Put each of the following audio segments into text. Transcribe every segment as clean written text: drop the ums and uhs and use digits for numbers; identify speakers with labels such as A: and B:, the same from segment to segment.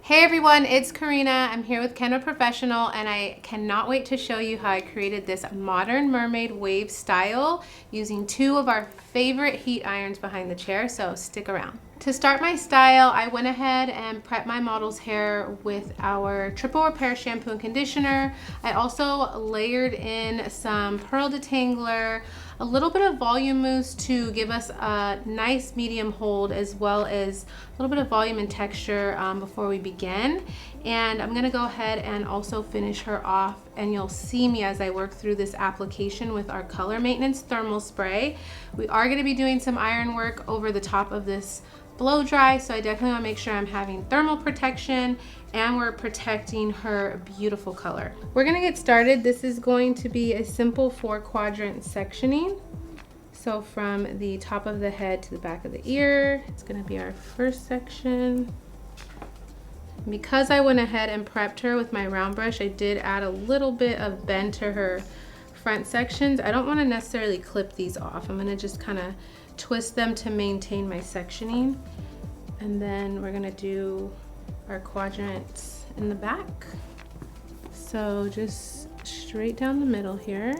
A: Hey everyone, it's Karina. I'm here with Kenra Professional and I cannot wait to show you how I created this modern mermaid wave style using two of our favorite heat irons behind the chair, so stick around. To start my style, I went ahead and prepped my model's hair with our triple repair shampoo and conditioner. I also layered in some pearl detangler, a little bit of volume mousse to give us a nice medium hold, as well as a little bit of volume and texture before we begin. And I'm gonna go ahead and also finish her off, and you'll see me as I work through this application with our color maintenance thermal spray. We are gonna be doing some iron work over the top of this blow dry, so I definitely want to make sure I'm having thermal protection and we're protecting her beautiful color. We're gonna get started. This is going to be a simple 4-quadrant sectioning. So from the top of the head to the back of the ear, it's gonna be our first section. Because I went ahead and prepped her with my round brush, I did add a little bit of bend to her front sections. I don't want to necessarily clip these off. I'm gonna just kind of twist them to maintain my sectioning, and then we're gonna do our quadrants in the back. So just straight down the middle here.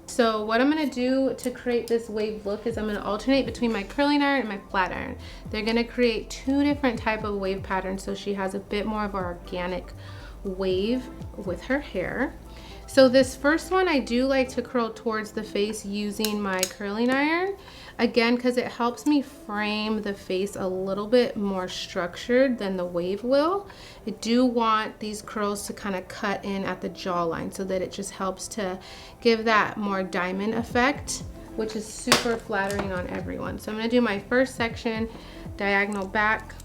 A: So what I'm gonna do to create this wave look is I'm gonna alternate between my curling iron and my flat iron. They're gonna create two different type of wave patterns, so she has a bit more of an organic wave with her hair. So this first one, I do like to curl towards the face using my curling iron. Again, because it helps me frame the face a little bit more structured than the wave will. I do want these curls to kind of cut in at the jawline so that it just helps to give that more diamond effect, which is super flattering on everyone. So I'm gonna do my first section, diagonal back,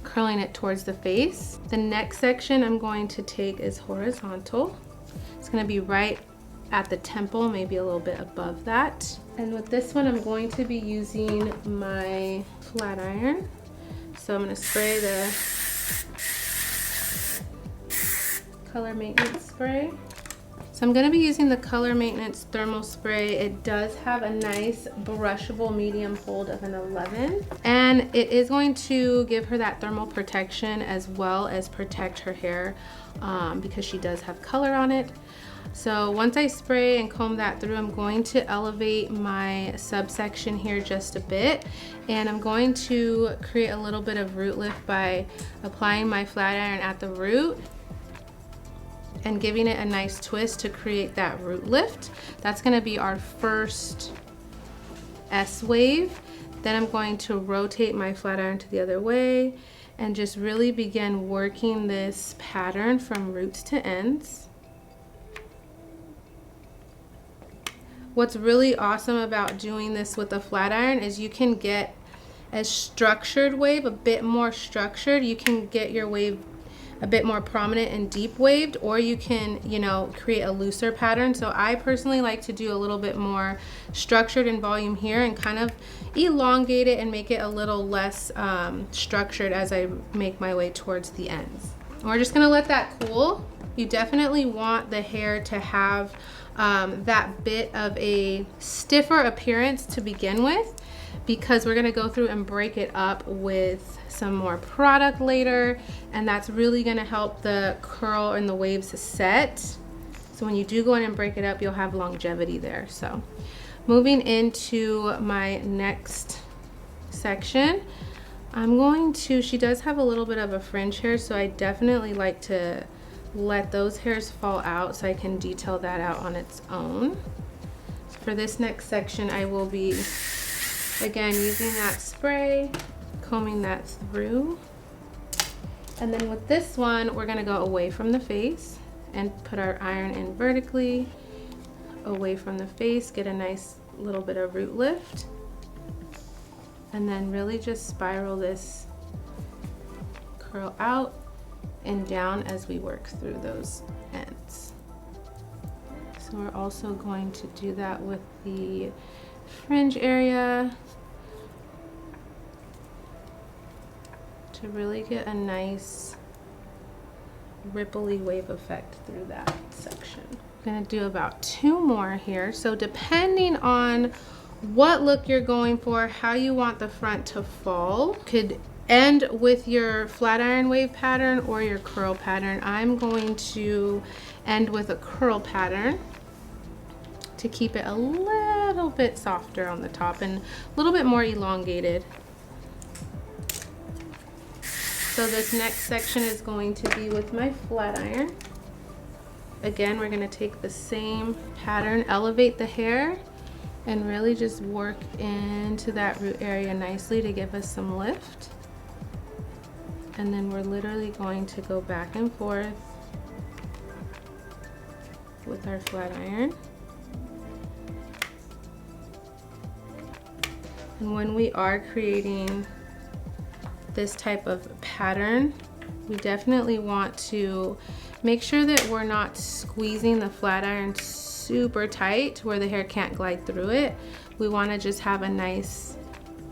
A: curling it towards the face. The next section I'm going to take is horizontal. It's gonna be right at the temple, maybe a little bit above that. And with this one, I'm going to be using my flat iron. So I'm gonna spray the color maintenance spray. So I'm gonna be using the color maintenance thermal spray. It does have a nice brushable medium hold of an 11. And it is going to give her that thermal protection as well as protect her hair because she does have color on it. So once I spray and comb that through, I'm going to elevate my subsection here just a bit, and I'm going to create a little bit of root lift by applying my flat iron at the root and giving it a nice twist to create that root lift. That's gonna be our first S wave. Then I'm going to rotate my flat iron to the other way and just really begin working this pattern from roots to ends. What's really awesome about doing this with a flat iron is you can get a structured wave, a bit more structured. You can get your wave a bit more prominent and deep waved, or you can, you know, create a looser pattern. So I personally like to do a little bit more structured in volume here and kind of elongate it and make it a little less structured as I make my way towards the ends. And we're just gonna let that cool. You definitely want the hair to have that bit of a stiffer appearance to begin with, because we're gonna go through and break it up with some more product later, and that's really gonna help the curl and the waves set. So when you do go in and break it up, you'll have longevity there. So moving into my next section, I'm going to, she does have a little bit of a fringe hair, so I definitely like to let those hairs fall out so I can detail that out on its own. So for this next section, I will be, again, using that spray, combing that through. And then with this one, we're gonna go away from the face and put our iron in vertically, away from the face, get a nice little bit of root lift, and then really just spiral this curl out and down as we work through those ends. So we're also going to do that with the fringe area to really get a nice ripply wave effect through that section. I'm gonna do about 2 more here. So depending on what look you're going for, how you want the front to fall, could end with your flat iron wave pattern or your curl pattern. I'm going to end with a curl pattern to keep it a little bit softer on the top and a little bit more elongated. So this next section is going to be with my flat iron. Again, we're going to take the same pattern, elevate the hair, and really just work into that root area nicely to give us some lift. And then we're literally going to go back and forth with our flat iron. And when we are creating this type of pattern, we definitely want to make sure that we're not squeezing the flat iron super tight where the hair can't glide through it. We want to just have a nice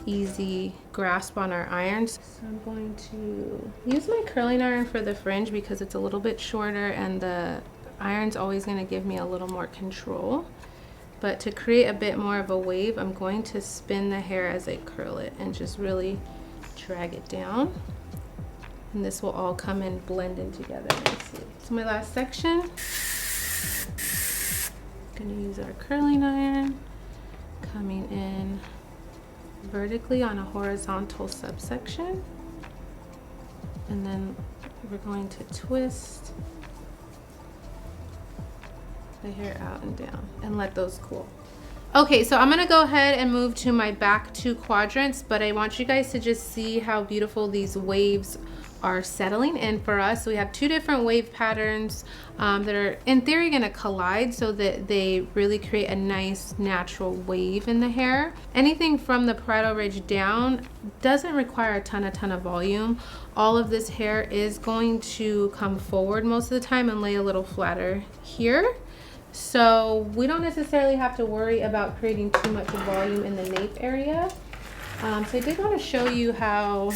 A: easy grasp on our irons. So I'm going to use my curling iron for the fringe because it's a little bit shorter and the iron's always going to give me a little more control. But to create a bit more of a wave, I'm going to spin the hair as I curl it and just really drag it down. And this will all come and blend in together nicely. So my last section, I'm going to use our curling iron, coming in vertically on a horizontal subsection, and then we're going to twist the hair out and down and let those cool. Okay, so I'm gonna go ahead and move to my back two quadrants, but I want you guys to just see how beautiful these waves are settling in for us. So we have two different wave patterns that are in theory gonna collide so that they really create a nice natural wave in the hair. Anything from the parietal ridge down doesn't require a ton of volume. All of this hair is going to come forward most of the time and lay a little flatter here. So we don't necessarily have to worry about creating too much volume in the nape area. So I did want to show you how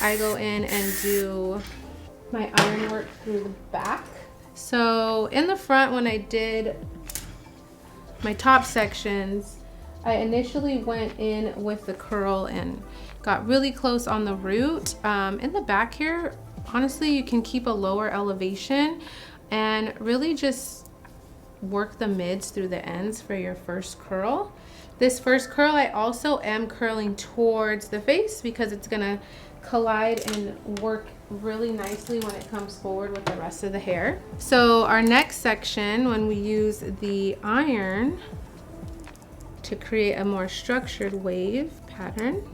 A: I go in and do my iron work through the back. So in the front, when I did my top sections, I initially went in with the curl and got really close on the root. In the back here, honestly, you can keep a lower elevation and really just work the mids through the ends for your first curl. This first curl, I also am curling towards the face because it's gonna collide and work really nicely when it comes forward with the rest of the hair. So our next section, when we use the iron to create a more structured wave pattern,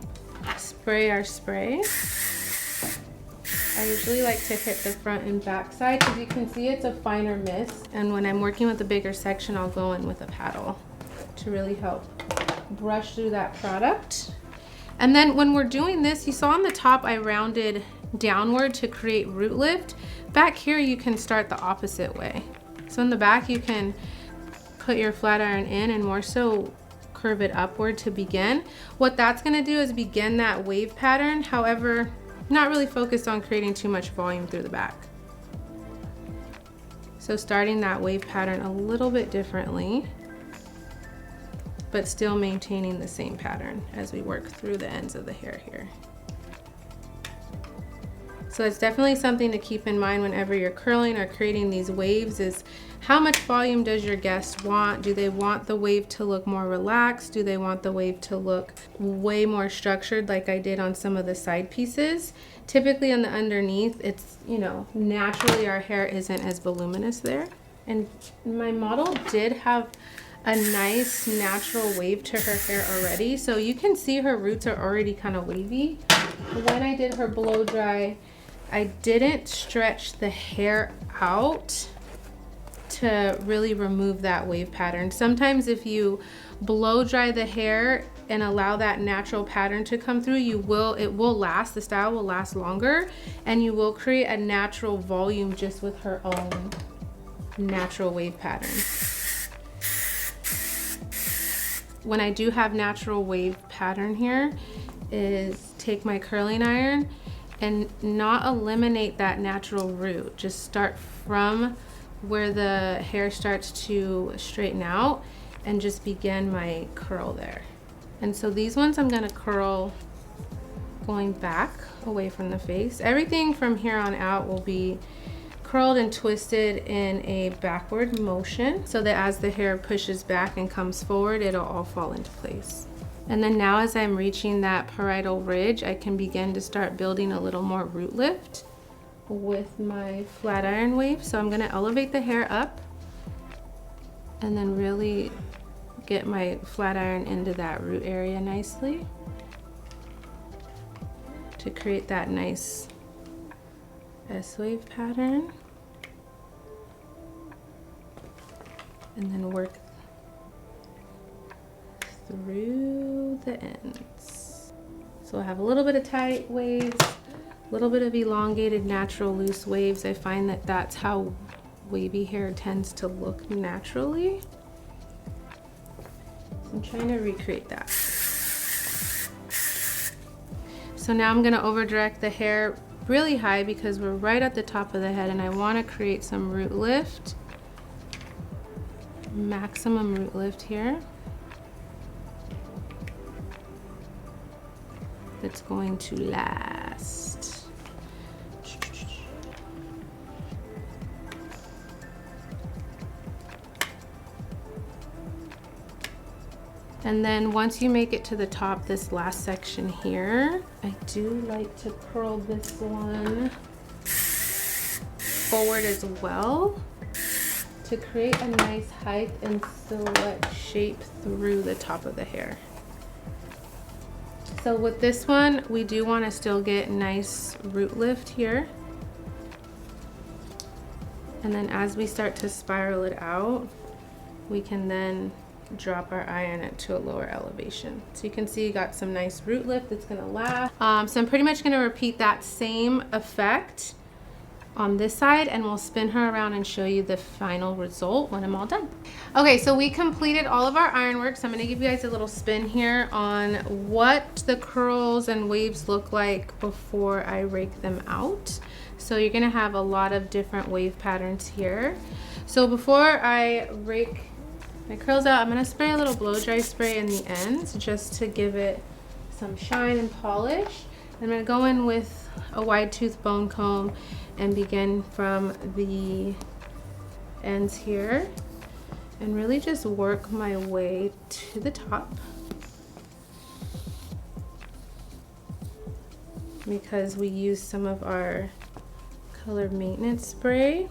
A: spray our spray. I usually like to hit the front and back side because you can see it's a finer mist. And when I'm working with a bigger section, I'll go in with a paddle to really help brush through that product. And then when we're doing this, you saw on the top, I rounded downward to create root lift. Back here, you can start the opposite way. So in the back, you can put your flat iron in and more so curve it upward to begin. What that's gonna do is begin that wave pattern. However, not really focused on creating too much volume through the back. So starting that wave pattern a little bit differently, but still maintaining the same pattern as we work through the ends of the hair here. So it's definitely something to keep in mind whenever you're curling or creating these waves is how much volume does your guest want? Do they want the wave to look more relaxed? Do they want the wave to look way more structured like I did on some of the side pieces? Typically on the underneath, it's, you know, naturally our hair isn't as voluminous there. And my model did have a nice natural wave to her hair already. So you can see her roots are already kind of wavy. When I did her blow dry, I didn't stretch the hair out to really remove that wave pattern. Sometimes if you blow dry the hair and allow that natural pattern to come through, it will last, the style will last longer, and you will create a natural volume just with her own natural wave pattern. When I do have natural wave pattern here, is take my curling iron and not eliminate that natural root. Just start from where the hair starts to straighten out and just begin my curl there. And so these ones I'm gonna curl going back away from the face. Everything from here on out will be curled and twisted in a backward motion so that as the hair pushes back and comes forward, it'll all fall into place. And then now as I'm reaching that parietal ridge, I can begin to start building a little more root lift with my flat iron wave. So I'm gonna elevate the hair up and then really get my flat iron into that root area nicely to create that nice S-wave pattern. And then work through the ends. So I have a little bit of tight waves, a little bit of elongated natural loose waves. I find that that's how wavy hair tends to look naturally. So I'm trying to recreate that. So now I'm gonna over direct the hair really high because we're right at the top of the head and I wanna create some root lift. Maximum root lift here. That's going to last. And then once you make it to the top, this last section here, I do like to curl this one forward as well to create a nice height and silhouette shape through the top of the hair. So with this one, we do want to still get nice root lift here. And then as we start to spiral it out, we can then drop our iron it to a lower elevation. So you can see you got some nice root lift that's gonna last. So I'm pretty much gonna repeat that same effect on this side and we'll spin her around and show you the final result when I'm all done. Okay, so we completed all of our ironwork. So I'm gonna give you guys a little spin here on what the curls and waves look like before I rake them out. So you're gonna have a lot of different wave patterns here. So before I rake my curls out, I'm gonna spray a little blow dry spray in the ends just to give it some shine and polish. I'm gonna go in with a wide tooth bone comb and begin from the ends here and really just work my way to the top, because we use some of our color maintenance spray.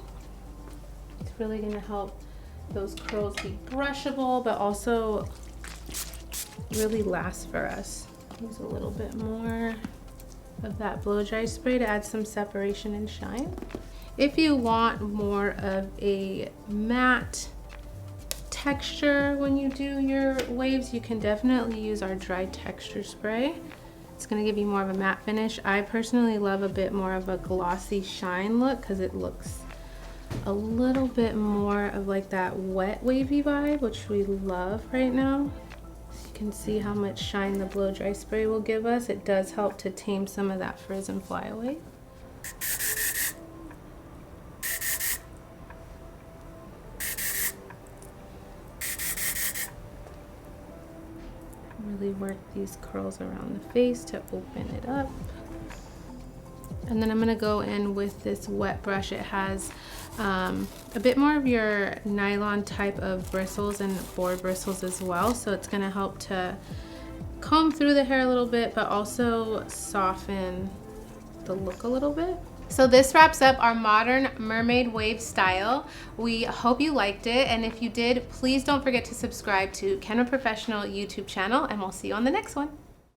A: It's really going to help those curls be brushable but also really last for us. Use a little bit more of that blow dry spray to add some separation and shine. If you want more of a matte texture when you do your waves, you can definitely use our dry texture spray. It's going to give you more of a matte finish. I personally love a bit more of a glossy shine look because it looks a little bit more of like that wet wavy vibe, which we love right now. You can see how much shine the blow dry spray will give us. It does help to tame some of that frizz and flyaway. Really work these curls around the face to open it up. And then I'm gonna go in with this wet brush. It has a bit more of your nylon type of bristles and board bristles as well. So it's gonna help to comb through the hair a little bit, but also soften the look a little bit. So this wraps up our modern mermaid wave style. We hope you liked it. And if you did, please don't forget to subscribe to Kenra Professional YouTube channel and we'll see you on the next one.